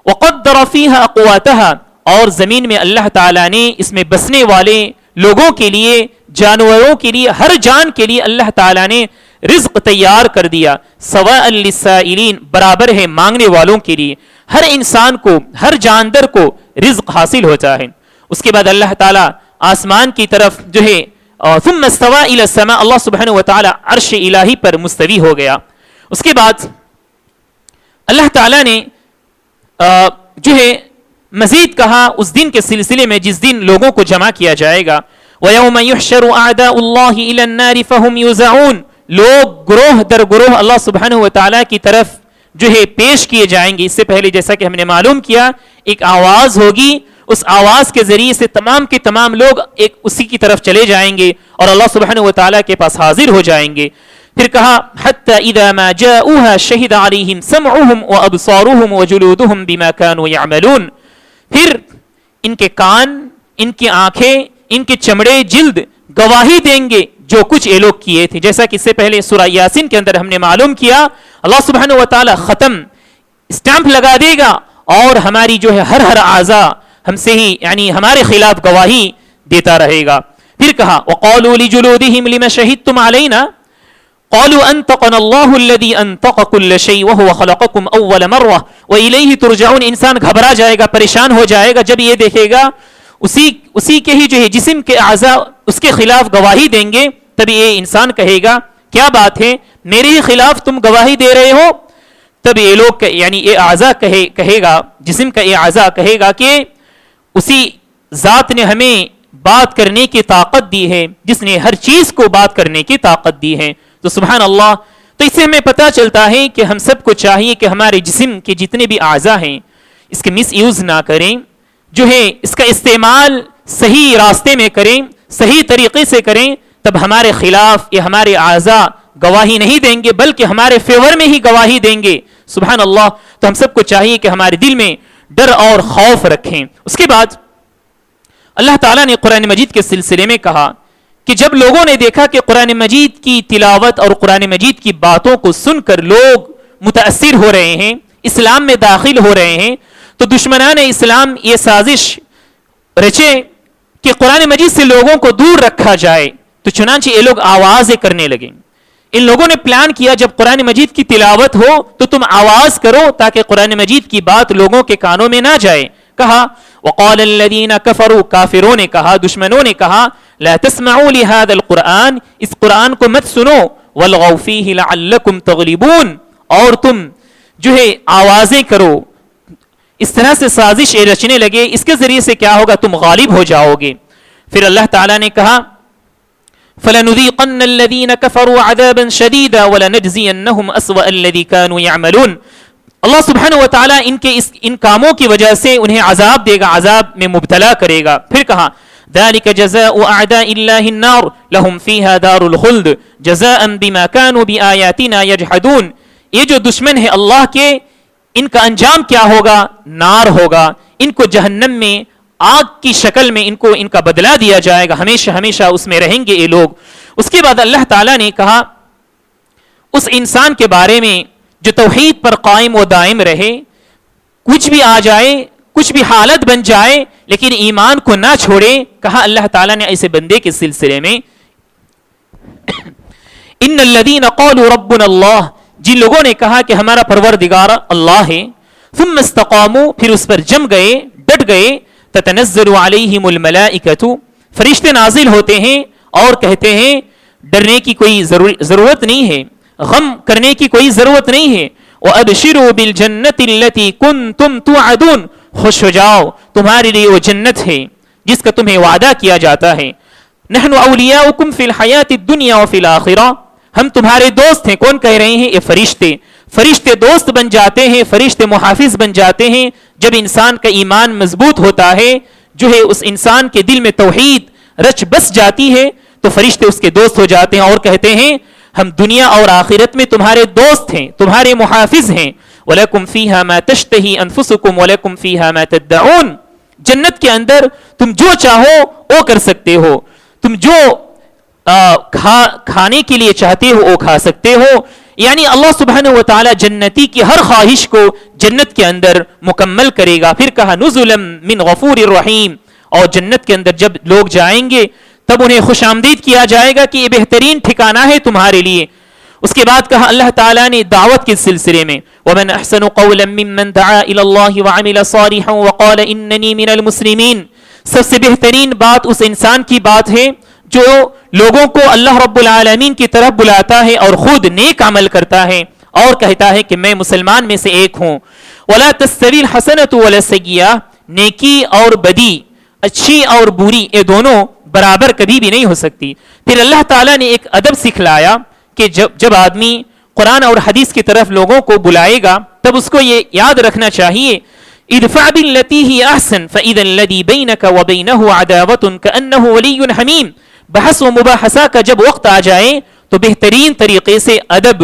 وقدر فيها اقواتها، اور زمین میں اللہ تعالیٰ نے اس میں بسنے والے لوگوں کے لیے، جانوروں کے لیے، ہر جان کے لیے اللہ تعالیٰ نے رزق تیار کر دیا. سواء للسائلین، برابر ہے مانگنے والوں کے لیے. ہر انسان کو، ہر جاندار کو رزق حاصل ہوتا ہے. اس کے بعد اللہ تعالیٰ آسمان کی طرف جو ہے ثم استوى الى السماء، اللہ سبحانہ و تعالیٰ عرش الہی پر مستوی ہو گیا. اس کے بعد اللہ تعالیٰ نے جو ہے مزید کہا اس دن کے سلسلے میں جس دن لوگوں کو جمع کیا جائے گا. وَيَوْمَ يُحْشَرُ أَعْدَاءُ اللَّهِ إِلَى النَّارِ فَهُمْ يُوزَعُونَ، لوگ گروہ در گروہ اللہ سبحانہ و تعالیٰ کی طرف جو ہے پیش کیے جائیں گے. اس سے پہلے جیسا کہ ہم نے معلوم کیا ایک آواز ہوگی، اس آواز کے ذریعے سے تمام کے تمام لوگ ایک اسی کی طرف چلے جائیں گے اور اللہ سبحانہ و تعالیٰ کے پاس حاضر ہو جائیں گے. پھر کہا حتی اذا ما جاؤوها شہد علیہم سمعهم وابصارهم وجلودهم بما كانوا يعملون، پھر ان کے کان، ان کی آنکھیں، ان کے چمڑے، جلد گواہی دیں گے جو کچھ یہ لوگ کیے تھے. جیسا کہ اس سے پہلے سورہ یاسین کے اندر ہم نے معلوم کیا اللہ سبحانہ و تعالی ختم اسٹامپ لگا دے گا اور ہماری جو ہے ہر اعضاء ہم سے ہی یعنی ہمارے خلاف گواہی دیتا رہے گا. پھر کہا وقالوا لجلودهم لما شهدتم علينا قالوا انطقنا الله الذي انطق كل شيء وهو خلقكم اول مره واليه ترجعون. انسان گھبرا جائے گا، پریشان ہو جائے گا جب یہ دیکھے گا اسی کے ہی جو ہے جسم کے اعضاء اس کے خلاف گواہی دیں گے. تب یہ انسان کہے گا کیا بات ہے میرے ہی خلاف تم گواہی دے رہے ہو. تب یہ لوگ یعنی یہ اعضاء کہے گا، جسم کا یہ اعضاء کہے گا کہ اسی ذات نے ہمیں بات کرنے کی طاقت دی ہے جس نے ہر چیز کو بات کرنے کی طاقت دی ہے. تو سبحان اللہ. تو اس سے ہمیں پتہ چلتا ہے کہ ہم سب کو چاہیے کہ ہمارے جسم کے جتنے بھی اعضاء ہیں اس کے مس یوز نہ کریں، جو ہے اس کا استعمال صحیح راستے میں کریں، صحیح طریقے سے کریں. تب ہمارے خلاف یہ ہمارے اعضاء گواہی نہیں دیں گے بلکہ ہمارے فیور میں ہی گواہی دیں گے. سبحان اللہ. تو ہم سب کو چاہیے کہ ہمارے دل میں ڈر اور خوف رکھیں. اس کے بعد اللہ تعالیٰ نے قرآن مجید کے سلسلے میں کہا کہ جب لوگوں نے دیکھا کہ قرآن مجید کی تلاوت اور قرآن مجید کی باتوں کو سن کر لوگ متاثر ہو رہے ہیں، اسلام میں داخل ہو رہے ہیں، تو دشمنان اسلام یہ سازش رچے کہ قرآن مجید سے لوگوں کو دور رکھا جائے. تو چنانچہ یہ لوگ آوازیں کرنے لگے. ان لوگوں نے پلان کیا جب قرآن مجید کی تلاوت ہو تو تم آواز کرو تاکہ قرآن مجید کی بات لوگوں کے کانوں میں نہ جائے. کہا وقال الذين كفروا، کافروں نے کہا، دشمنوں نے کہا لا تسمعوا لهذا القرآن، اس قرآن کو مت سنو، والغوا فيه لعلكم تغلبون، اور تم جو ہے آوازیں کرو. اس طرح سے سازش رچنے لگے، اس کے ذریعے سے کیا ہوگا تم غالب ہو جاؤ گے. پھر اللہ تعالیٰ نے کہا فَلَنُذِيقَنَّ الَّذِينَ كَفَرُوا عَذَابًا شَدِيدًا وَلَنَجْزِيَنَّهُمْ أَسْوَأَ الَّذِي كَانُوا يَعْمَلُونَ. اللہ سبحانہ و تعالیٰ ان کاموں کی وجہ سے انہیں عذاب دے گا، عذاب میں مبتلا کرے گا. پھر کہا ذَلِكَ جَزَاءُ أَعْدَاءِ اللَّهِ النَّارُ لَهُمْ فِيهَا دَارُ الْخُلْدِ جَزَاءً بِمَا كَانُوا بِآيَاتِنَا يَجْحَدُونَ. یہ جو دشمن ہے اللہ کے، ان کا انجام کیا ہوگا؟ نار ہوگا. ان کو جہنم میں آگ کی شکل میں ان کا بدلہ دیا جائے گا، ہمیشہ ہمیشہ اس میں رہیں گے یہ لوگ. اس کے بعد اللہ تعالیٰ نے کہا اس انسان کے بارے میں جو توحید پر قائم و دائم رہے، کچھ بھی آ جائے، کچھ بھی حالت بن جائے لیکن ایمان کو نہ چھوڑے. کہا اللہ تعالیٰ نے ایسے بندے کے سلسلے میں ان الذین قالوا ربنا اللہ، جن لوگوں نے کہا کہ ہمارا پروردگار اللہ ہے، ثم استقاموا، پھر اس پر جم گئے، ڈٹ گئے، تتنزل علیہم الملائکۃ، فرشتے نازل ہوتے ہیں اور کہتے ہیں ڈرنے کی کوئی ضرورت نہیں ہے، غم کرنے کی کوئی ضرورت نہیں ہے. وَأَبْشِرُوا بِالْجَنَّةِ الَّتِي كُنْتُمْ تُوعَدُونَ، خوش ہو جاؤ تمہارے لیے وہ جنت ہے جس کا تمہیں وعدہ کیا جاتا ہے. نحن اولیاؤکم فی الحیات الدنیا وفی الآخرہ، ہم تمہارے دوست ہیں. کون کہہ رہے ہیں؟ یہ فرشتے دوست بن جاتے ہیں، فرشتے محافظ بن جاتے ہیں جب انسان کا ایمان مضبوط ہوتا ہے، جو ہے اس انسان کے دل میں توحید رچ بس جاتی ہے. تو فرشتے اس کے دوست ہو جاتے ہیں اور کہتے ہیں ہم دنیا اور آخرت میں تمہارے دوست ہیں، تمہارے محافظ ہیں. وَلَكُمْ فِيهَا مَا تَشْتَهِي أَنفُسُكُمْ وَلَكُمْ فِيهَا مَا تَدَّعُونَ. جنت کے اندر تم جو چاہو وہ کر سکتے ہو، تم جو کھانے کے لیے چاہتے ہو وہ کھا سکتے ہو. یعنی اللہ سبحانہ و تعالی جنتی کی ہر خواہش کو جنت کے اندر مکمل کرے گا. پھر کہا نزلا من غفور الرحیم، اور جنت کے اندر جب لوگ جائیں گے تب انہیں خوش آمدید کیا جائے گا کہ یہ بہترین ٹھکانہ ہے تمہارے لیے. اس کے بعد کہا اللہ تعالیٰ نے دعوت کے سلسلے میں وَمَنْ أَحْسَنُ قَوْلًا مِّمَّنْ دَعَا إِلَى اللَّهِ وَعَمِلَ صَالِحًا وَقَالَ إِنَّنِي مِنَ الْمُسْلِمِينَ. سب سے بہترین بات اس انسان کی بات ہے جو لوگوں کو اللہ رب العالمین کی طرف بلاتا ہے اور خود نیک عمل کرتا ہے اور کہتا ہے کہ میں مسلمان میں سے ایک ہوں. وَلَا تَسْتَوِي الْحَسَنَةُ وَلَا السَّيِّئَةُ. نیکی اور بدی، اچھی اور بری، یہ دونوں برابر کبھی بھی نہیں ہو سکتی. پھر اللہ تعالیٰ نے ایک ادب سکھلایا کہ جب آدمی قرآن اور حدیث کی طرف لوگوں کو بلائے گا تب اس کو یہ یاد رکھنا چاہیے ادفع باللتی ہی احسن فاذا الذی بینک وبینہ عداوۃ کأنہ ولی حمیم. بحث و مباحثہ کا جب وقت آ جائے تو بہترین طریقے سے ادب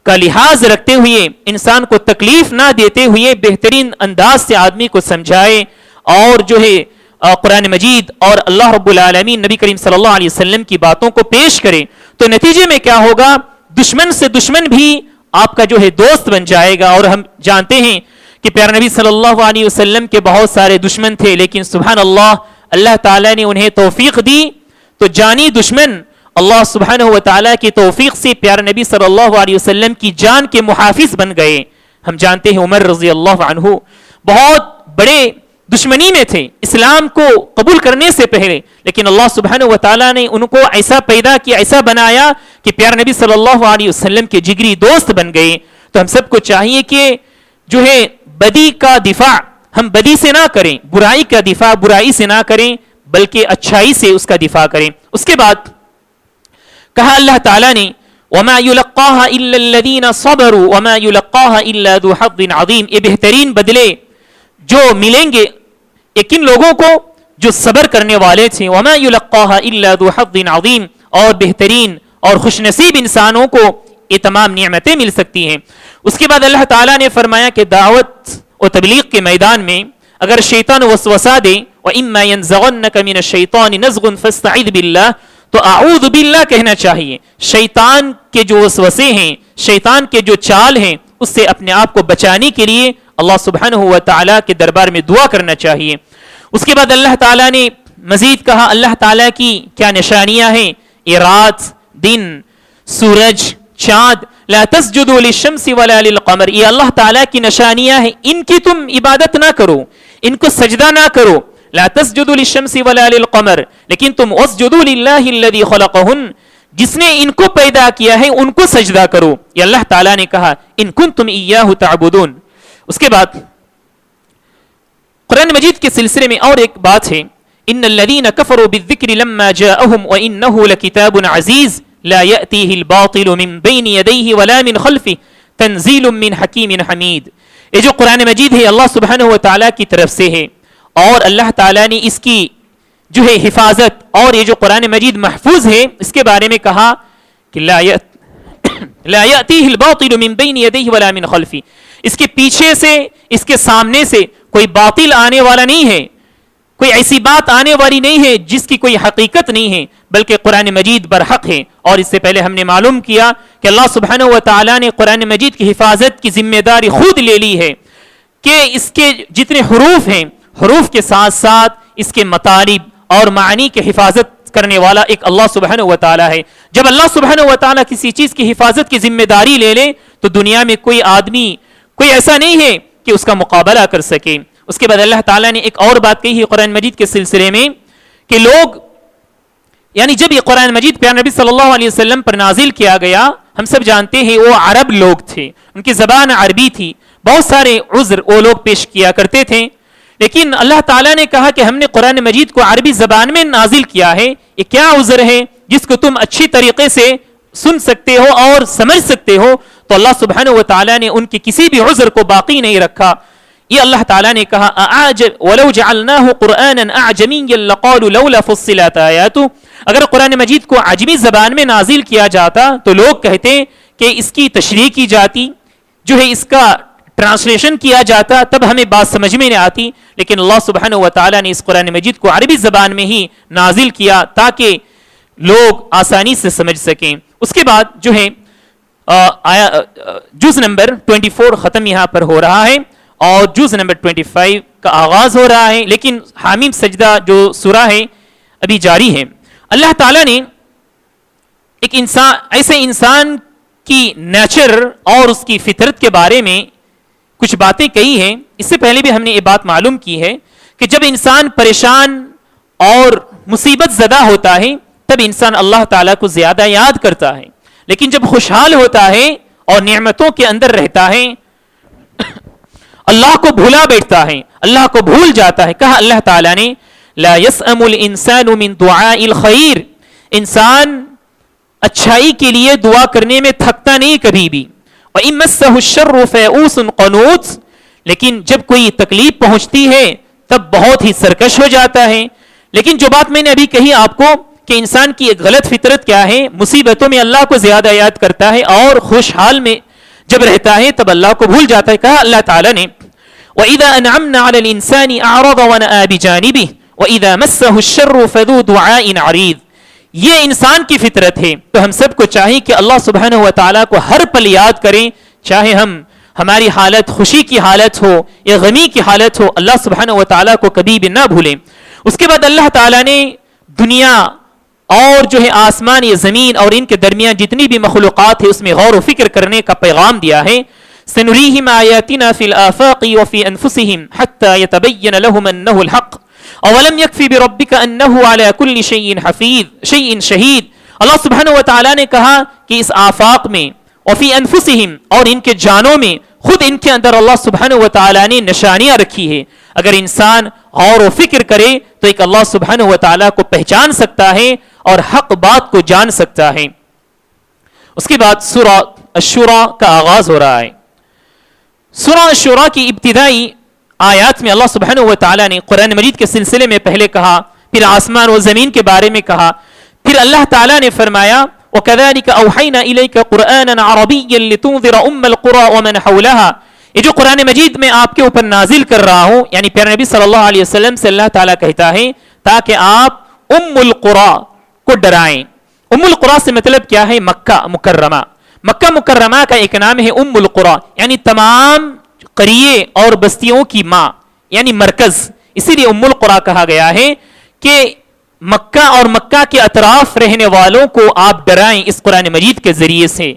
کا لحاظ رکھتے ہوئے، انسان کو تکلیف نہ دیتے ہوئے بہترین انداز سے آدمی کو سمجھائے اور جو ہے قرآن مجید اور اللہ رب العالمین نبی کریم صلی اللہ علیہ وسلم کی باتوں کو پیش کرے. تو نتیجے میں کیا ہوگا؟ دشمن سے دشمن بھی آپ کا جو ہے دوست بن جائے گا. اور ہم جانتے ہیں کہ پیارے نبی صلی اللہ علیہ وسلم کے بہت سارے دشمن تھے، لیکن سبحان اللہ، اللہ تعالیٰ نے انہیں توفیق دی تو جانی دشمن اللہ سبحانہ و تعالیٰ کی توفیق سے پیارے نبی صلی اللہ علیہ وسلم کی جان کے محافظ بن گئے. ہم جانتے ہیں عمر رضی اللہ عنہ بہت بڑے دشمنی میں تھے اسلام کو قبول کرنے سے پہلے، لیکن اللہ سبحانہ و تعالیٰ نے ان کو ایسا پیدا کیا، ایسا بنایا کہ پیارے نبی صلی اللہ علیہ وسلم کے جگری دوست بن گئے. تو ہم سب کو چاہیے کہ جو ہے بدی کا دفاع ہم بدی سے نہ کریں، برائی کا دفاع برائی سے نہ کریں بلکہ اچھائی سے اس کا دفاع کریں. اس کے بعد کہا اللہ تعالیٰ نے وَمَا يُلَقَّاهَا إِلَّا الَّذِينَ صَبَرُوا وَمَا يُلَقَّاهَا إِلَّا ذُو حَظٍّ عَظِيمٍ. یہ بہترین بدلے جو ملیں گے کن لوگوں کو؟ جو صبر کرنے والے تھے. وَمَا يُلَقَّاهَا إِلَّا ذُو حَظٍّ عَظِيمٍ. اور بہترین اور خوش نصیب انسانوں کو یہ تمام نعمتیں مل سکتی ہیں. اس کے بعد اللہ تعالیٰ نے فرمایا کہ دعوت و تبلیغ کے میدان میں اگر شیطان وسوسہ دے وَإِمَّا يَنزَغَنَّكَ مِنَ الشَّيْطَانِ نَزْغٌ فَاسْتَعِذْ بِاللَّهِ تو اعوذ باللہ کہنا چاہیے. شیطان کے جو وسوسے ہیں، شیطان کے جو چال ہیں، اس سے اپنے آپ کو بچانے کے لیے اللہ سبحانہ و تعالیٰ کے دربار میں دعا کرنا چاہیے. اس کے بعد اللہ تعالیٰ نے مزید کہا اللہ تعالیٰ کی کیا نشانیاں ہیں؟ یہ رات، دن، سورج، چاند. لا تسجدوا للشمس ولا للقمر. یہ اللہ تعالیٰ کی نشانیاں ہیں، ان کی تم عبادت نہ کرو، ان کو سجدہ نہ کرو. لا تسجدوا للشمس ولا للقمر لیکن تم اسجدوا للہ الذی خلقہن، جس نے ان کو پیدا کیا ہے ان کو سجدہ کرو. یہ اللہ تعالیٰ نے کہا ان کنتم ایاہ تعبدون. اس کے بعد قرآن مجید کے سلسلے میں اور ایک بات ہے ان الذین کفروا بالذکر لما جاءہم وانہ لکتاب عزیز لا یأتیہ الباطل من بین یدیہ ولا من خلفہ تنزیل من حکیم حمید. یہ جو قرآن مجید ہے اللہ سبحانہ و تعالیٰ کی طرف سے ہے اور اللہ تعالیٰ نے اس کی جو ہے حفاظت، اور یہ جو قرآن مجید محفوظ ہے اس کے بارے میں کہا کہ لا یأتیہ الباطل من بین یدیہ ولا من خلفہ. اس کے پیچھے سے، اس کے سامنے سے کوئی باطل آنے والا نہیں ہے، کوئی ایسی بات آنے والی نہیں ہے جس کی کوئی حقیقت نہیں ہے، بلکہ قرآن مجید برحق ہے. اور اس سے پہلے ہم نے معلوم کیا کہ اللہ سبحانہ و تعالیٰ نے قرآن مجید کی حفاظت کی ذمہ داری خود لے لی ہے کہ اس کے جتنے حروف ہیں، حروف کے ساتھ ساتھ اس کے مطالب اور معنی کی حفاظت کرنے والا ایک اللہ سبحانہ و تعالیٰ ہے. جب اللہ سبحانہ و تعالیٰ کسی چیز کی حفاظت کی ذمہ داری لے لے تو دنیا میں کوئی آدمی کوئی ایسا نہیں ہے کہ اس کا مقابلہ کر سکے. اس کے بعد اللہ تعالیٰ نے ایک اور بات کہی ہے قرآن مجید کے سلسلے میں کہ لوگ، یعنی جب یہ قرآن مجید پیارے نبی صلی اللہ علیہ وسلم پر نازل کیا گیا، ہم سب جانتے ہیں وہ عرب لوگ تھے، ان کی زبان عربی تھی، بہت سارے عذر وہ لوگ پیش کیا کرتے تھے. لیکن اللہ تعالیٰ نے کہا کہ ہم نے قرآن مجید کو عربی زبان میں نازل کیا ہے. یہ کیا عذر ہے جس کو تم اچھی طریقے سے سن سکتے ہو اور سمجھ سکتے ہو؟ تو اللہ سبحانہ و تعالیٰ نے ان کے کسی بھی عذر کو باقی نہیں رکھا. یہ اللہ تعالیٰ نے کہا وَلَوْ جَعَلْنَاهُ قُرْآنًا أَعْجَمِيًّا لَقَالُوا لَوْلَا فُصِّلَتْ آيَاتُهُ، اگر قرآن مجید کو عجمی زبان میں نازل کیا جاتا تو لوگ کہتے کہ اس کی تشریح کی جاتی، جو ہے اس کا ٹرانسلیشن کیا جاتا، تب ہمیں بات سمجھ میں نہیں آتی. لیکن اللہ سبحانہ و تعالیٰ نے اس قرآن مجید کو عربی زبان میں ہی نازل کیا تاکہ لوگ آسانی سے سمجھ سکیں. اس کے بعد جو ہے جز نمبر 24 ختم یہاں پر ہو رہا ہے اور جز نمبر 25 کا آغاز ہو رہا ہے، لیکن حامیم سجدہ جو سورہ ہے ابھی جاری ہے. اللہ تعالیٰ نے ایک ایسے انسان کی نیچر اور اس کی فطرت کے بارے میں کچھ باتیں کہی ہیں. اس سے پہلے بھی ہم نے یہ بات معلوم کی ہے کہ جب انسان پریشان اور مصیبت زدہ ہوتا ہے تب انسان اللہ تعالیٰ کو زیادہ یاد کرتا ہے، لیکن جب خوشحال ہوتا ہے اور نعمتوں کے اندر رہتا ہے اللہ کو بھولا بیٹھتا ہے، اللہ کو بھول جاتا ہے. کہا اللہ تعالیٰ نے لا يسأم الانسان من دعاء الخیر، انسان اچھائی کے لیے دعا کرنے میں تھکتا نہیں کبھی بھی. وَإِن مَسَّهُ الشَّرُّ فَيَئُوسٌ قَنُوطٌ، لیکن جب کوئی تکلیف پہنچتی ہے تب بہت ہی سرکش ہو جاتا ہے. لیکن جو بات میں نے ابھی کہی آپ کو کہ انسان کی ایک غلط فطرت کیا ہے، مصیبتوں میں اللہ کو زیادہ یاد کرتا ہے اور خوشحال میں جب رہتا ہے تب اللہ کو بھول جاتا ہے. کہا اللہ تعالیٰ نے وَإِذَا أَنْعَمْنَا عَلَى الْإِنسَانِ أَعْرَضَ وَنَأَىٰ بِجَانِبِهِ وَإِذَا مَسَّهُ الشَّرُّ فَذُو دُعَاءٍ عَرِيضٍ. یہ انسان کی فطرت ہے، تو ہم سب کو چاہیے کہ اللہ سبحانہ و تعالیٰ کو ہر پل یاد کریں، چاہے ہماری حالت خوشی کی حالت ہو یا غمی کی حالت ہو، اللہ سبحانہ و تعالیٰ کو کبھی بھی نہ بھولیں. اس کے بعد اللہ تعالیٰ نے دنیا اور جو ہے آسمان یا زمین اور ان کے درمیان جتنی بھی مخلوقات ہیں اس میں غور و فکر کرنے کا پیغام دیا ہے. سنريهم آياتنا في الآفاق وفي أنفسهم حتى يتبين لهم أنه الحق أولم يكفي بربك أنه على كل شيء شهيد. اللہ سبحانہ و تعالیٰ نے کہا کہ اس آفاق میں وفي أنفسهم اور ان کے جانوں میں خود ان کے اندر اللہ سبحانہ و تعالیٰ نے نشانیاں رکھی ہے. اگر انسان غور و فکر کرے تو ایک اللہ سبحانہ و تعالیٰ کو پہچان سکتا ہے اور حق بات کو جان سکتا ہے. اس کے بعد سورہ الشورى کا آغاز ہو رہا ہے. سورہ الشورى کی ابتدائی آیات میں اللہ سبحانہ و تعالیٰ نے قرآن مجید کے سلسلے میں پہلے کہا، پھر آسمان و زمین کے بارے میں کہا، پھر اللہ تعالیٰ نے فرمایا وَكَذَلِكَ أَوْحَيْنَا إِلَيْكَ قُرْآنًا عَرَبِيًّا لِتُنذِرَ أُمَّ الْقُرَىٰ وَمَنْ حَوْلَهَا. یہ جو قرآن مجید میں آپ کے اوپر نازل کر رہا ہوں، یعنی پیارے نبی صلی اللہ علیہ وسلم سے اللہ تعالیٰ کہتا ہے تاکہ آپ ام القریٰ کو ڈرائیں. ام القریٰ سے مطلب کیا ہے؟ مکہ مکرمہ. مکہ مکرمہ کا ایک نام ہے ام القریٰ، یعنی تمام قریے اور بستیوں کی ماں، یعنی مرکز. اسی لیے ام القریٰ کہا گیا ہے کہ مکہ اور مکہ کے اطراف رہنے والوں کو آپ ڈرائیں اس قرآن مجید کے ذریعے سے.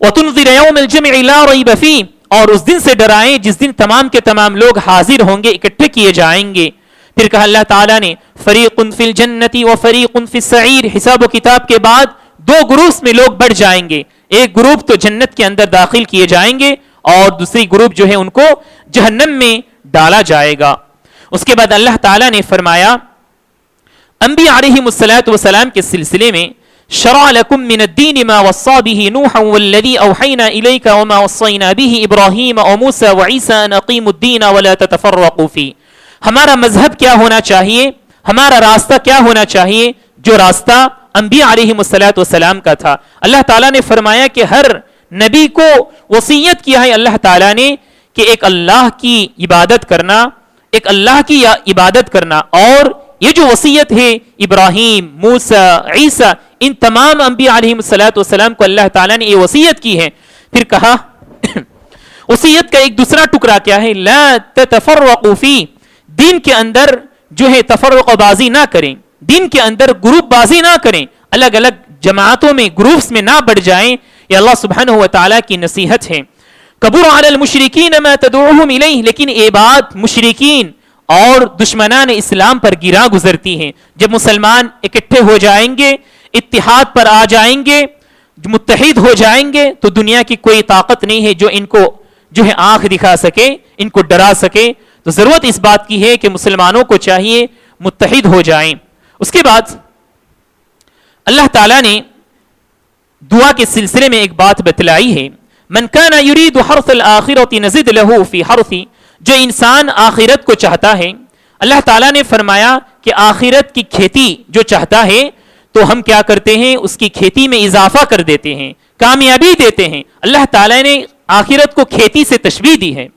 وَتُنذِرَ يَوْمَ الْجَمْعِ لَا رَيْبَ فِيهِ، اور اس دن سے ڈرائیں جس دن تمام کے تمام لوگ حاضر ہوں گے، اکٹھے کیے جائیں گے. پھر کہا اللہ تعالیٰ نے فَرِيقٌ فِي الْجَنَّةِ وَفَرِيقٌ فِي السَّعِيرِ. حساب و کتاب کے بعد دو گروپس میں لوگ بڑھ جائیں گے، ایک گروپ تو جنت کے اندر داخل کیے جائیں گے اور دوسری گروپ جو ہے ان کو جہنم میں ڈالا جائے گا. اس کے بعد اللہ تعالیٰ نے فرمایا انبیاء علیہم السلام کے سلسلے میں شرع لکم من الدین ما وصى به نوحا والذی اوحینا الیک وما وصینا به ابراہیم وموسیٰ وعیسیٰ ان اقیموا الدین ولا تتفرقوا فیہ. ہمارا مذہب کیا ہونا چاہیے، ہمارا راستہ کیا ہونا چاہیے؟ جو راستہ انبیاء علیہم السلام کا تھا. اللہ تعالیٰ نے فرمایا کہ ہر نبی کو وصیت کیا ہے اللہ تعالیٰ نے کہ ایک اللہ کی عبادت کرنا، ایک اللہ کی عبادت کرنا. اور یہ جو وصیت ہے ابراہیم، موسیٰ، عیسیٰ، ان تمام انبیاء علیہم السلام کو اللہ تعالیٰ نے یہ وصیت کی ہے. پھر کہا وصیت کا ایک دوسرا ٹکڑا کیا ہے؟ لا تتفرقوا فی، دین کے اندر جو ہے تفرق بازی نہ کریں، دین کے اندر گروپ بازی نہ کریں، الگ الگ جماعتوں میں گروپس میں نہ بڑھ جائیں. یہ اللہ سبحانہ و تعالیٰ کی نصیحت ہے. کبر علی المشرکین ما تدعوہم الیہ، لیکن یہ بات مشرکین اور دشمنان اسلام پر گرا گزرتی ہیں. جب مسلمان اکٹھے ہو جائیں گے، اتحاد پر آ جائیں گے، متحد ہو جائیں گے تو دنیا کی کوئی طاقت نہیں ہے جو ان کو جو ہے آنکھ دکھا سکے، ان کو ڈرا سکے. تو ضرورت اس بات کی ہے کہ مسلمانوں کو چاہیے متحد ہو جائیں. اس کے بعد اللہ تعالیٰ نے دعا کے سلسلے میں ایک بات بتلائی ہے. من کان یرید حرث الآخرۃ نزد له فی حرث جو انسان آخرت کو چاہتا ہے اللہ تعالیٰ نے فرمایا کہ آخرت کی کھیتی جو چاہتا ہے تو ہم کیا کرتے ہیں اس کی کھیتی میں اضافہ کر دیتے ہیں, کامیابی دیتے ہیں. اللہ تعالیٰ نے آخرت کو کھیتی سے تشبیہ دی ہے.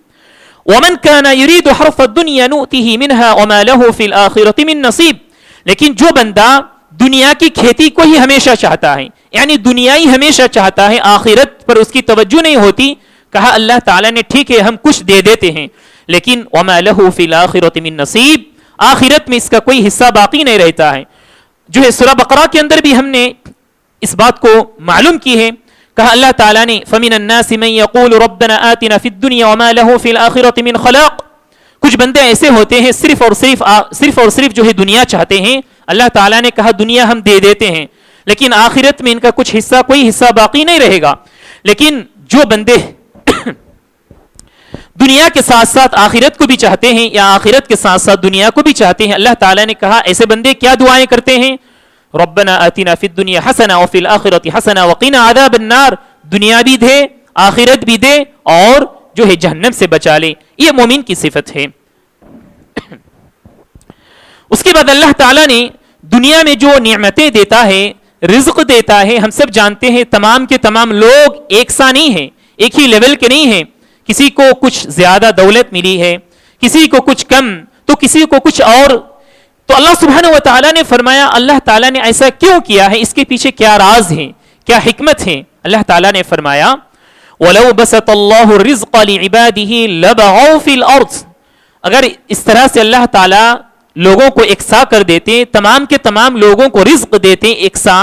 وَمَنْ كَانَ يُرِيدُ حَرْثَ الدُّنْيَا نُؤْتِهِ مِنْهَا وَمَا لَهُ فِي الْآخِرَةِ مِنْ نَصِيبٍ. لیکن جو بندہ دنیا کی کھیتی کو ہی ہمیشہ چاہتا ہے, یعنی دنیا ہی ہمیشہ چاہتا ہے, آخرت پر اس کی توجہ نہیں ہوتی, کہا اللہ تعالیٰ نے ٹھیک ہے ہم کچھ دے دیتے ہیں, لیکن وَمَا لَهُ فِي الْآخِرَةِ مِنْ نَصِيبٍ, آخرت میں اس کا کوئی حصہ باقی نہیں رہتا ہے. جو ہے سورہ بقرہ کے اندر بھی ہم نے اس بات کو معلوم کی ہے. کہا اللہ تعالیٰ نے فَمِنَ النَّاسِ مَن يَقُولُ رَبَّنَا آتِنَا فِي الدُّنْيَا وَمَا لَهُ فِي الْآخِرَةِ مِنْ خَلَاقٍ. کچھ بندے ایسے ہوتے ہیں صرف اور صرف جو ہے دنیا چاہتے ہیں. اللہ تعالیٰ نے کہا دنیا ہم دے دیتے ہیں, لیکن آخرت میں ان کا کچھ حصہ, کوئی حصہ باقی نہیں رہے گا. لیکن جو بندے دنیا کے ساتھ ساتھ آخرت کو بھی چاہتے ہیں یا آخرت کے ساتھ ساتھ دنیا کو بھی چاہتے ہیں, اللہ تعالیٰ نے کہا ایسے بندے کیا دعائیں کرتے ہیں, ربنا آتنا فی الدنیا حسنہ وفی الآخرۃ حسنہ وقنا عذاب النار. دنیا بھی دے, آخرت بھی دے, اور جو ہے جہنم سے بچا لے. یہ مومن کی صفت ہے. اس کے بعد اللہ تعالیٰ نے دنیا میں جو نعمتیں دیتا ہے, رزق دیتا ہے, ہم سب جانتے ہیں تمام کے تمام لوگ ایک سا نہیں ہیں, ایک ہی لیول کے نہیں ہیں. کسی کو کچھ زیادہ دولت ملی ہے, کسی کو کچھ کم, تو کسی کو کچھ اور. تو اللہ سبحانہ و تعالیٰ نے فرمایا اللہ تعالیٰ نے ایسا کیوں کیا ہے, اس کے پیچھے کیا راز ہے, کیا حکمت ہے. اللہ تعالیٰ نے فرمایا وَلَوْ بَسَطَ اللَّهُ الرِّزْقَ لِعِبَادِهِ لَبَغَوْا فِي الْأَرْضِ. اگر اس طرح سے اللہ تعالیٰ لوگوں کو یکساں کر دیتے, تمام کے تمام لوگوں کو رزق دیتے یکساں,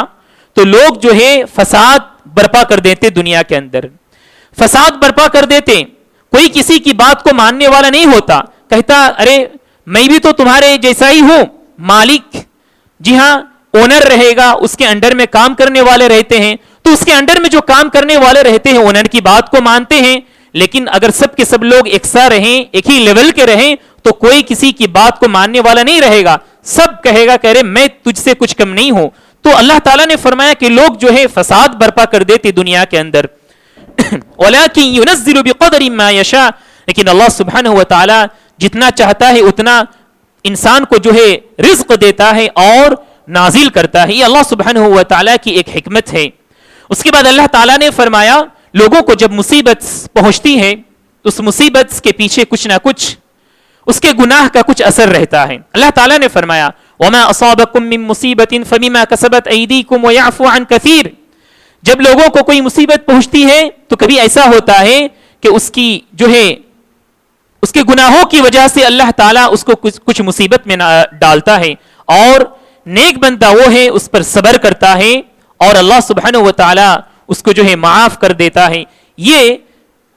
تو لوگ جو ہے فساد برپا کر دیتے دنیا کے اندر, فساد برپا کر دیتے. کوئی کسی کی بات کو ماننے والا نہیں ہوتا, کہتا ارے میں بھی تو تمہارے جیسا ہی ہوں, مالک جی ہاں اونر رہے گا, اس کے انڈر میں کام کرنے والے رہتے ہیں, تو اس کے انڈر میں جو کام کرنے والے رہتے ہیں اونر کی بات کو مانتے ہیں. لیکن اگر سب کے سب لوگ یکساں رہیں, ایک ہی لیول کے رہیں, تو کوئی کسی کی بات کو ماننے والا نہیں رہے گا, سب کہے گا کہ ارے میں تجھ سے کچھ کم نہیں ہوں. تو اللہ تعالیٰ نے فرمایا کہ لوگ جو ہے فساد برپا کر دیتے دنیا کے اندر. وَلَكِنْ يُنَزِّلُ بِقَدْرٍ مَا يَشَاءُ. لیکن اللہ سبحانہ و تعالیٰ جتنا چاہتا ہے اتنا انسان کو جو ہے رزق دیتا ہے اور نازل کرتا ہے. یہ اللہ سبحانہ و تعالیٰ کی ایک حکمت ہے. اس کے بعد اللہ تعالیٰ نے فرمایا لوگوں کو جب مصیبت پہنچتی ہے تو اس مصیبت کے پیچھے کچھ نہ کچھ اس کے گناہ کا کچھ اثر رہتا ہے. اللہ تعالیٰ نے فرمایا وَمَا أَصَابَكُم مِّن مُّصِيبَةٍ فَبِمَا كَسَبَتْ أَيْدِيكُمْ وَيَعْفُو عَن كَثِيرٍ. جب لوگوں کو کوئی مصیبت پہنچتی ہے تو کبھی ایسا ہوتا ہے کہ اس کی جو ہے اس کے گناہوں کی وجہ سے اللہ تعالیٰ اس کو کچھ مصیبت میں ڈالتا ہے, اور نیک بندہ وہ ہے اس پر صبر کرتا ہے اور اللہ سبحانہ و تعالیٰ اس کو جو ہے معاف کر دیتا ہے. یہ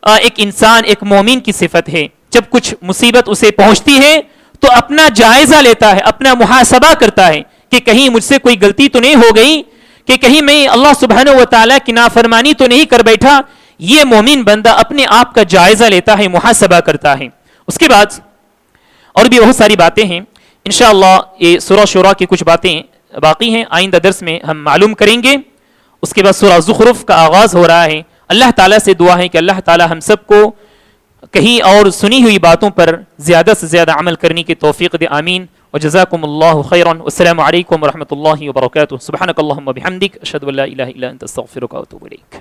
ایک انسان, ایک مومن کی صفت ہے. جب کچھ مصیبت اسے پہنچتی ہے تو اپنا جائزہ لیتا ہے, اپنا محاسبہ کرتا ہے کہ کہیں مجھ سے کوئی غلطی تو نہیں ہو گئی, کہ کہیں میں اللہ سبحانہ و تعالیٰ کی نافرمانی تو نہیں کر بیٹھا. یہ مومن بندہ اپنے آپ کا جائزہ لیتا ہے, محاسبہ کرتا ہے. اس کے بعد اور بھی بہت ساری باتیں ہیں, انشاءاللہ یہ سورہ شورا کی کچھ باتیں باقی ہیں, آئندہ درس میں ہم معلوم کریں گے. اس کے بعد سورہ زخرف کا آغاز ہو رہا ہے. اللہ تعالیٰ سے دعا ہے کہ اللہ تعالیٰ ہم سب کو کہیں اور سنی ہوئی باتوں پر زیادہ سے زیادہ عمل کرنے کی توفیق دے. آمین. وجزاکم اللہ خیرا, والسلام علیکم ورحمۃ اللہ وبرکاتہ. سبحانک اللہم وبحمدک, اشہد ان لا الہ الا انت استغفرک واتوب الیک.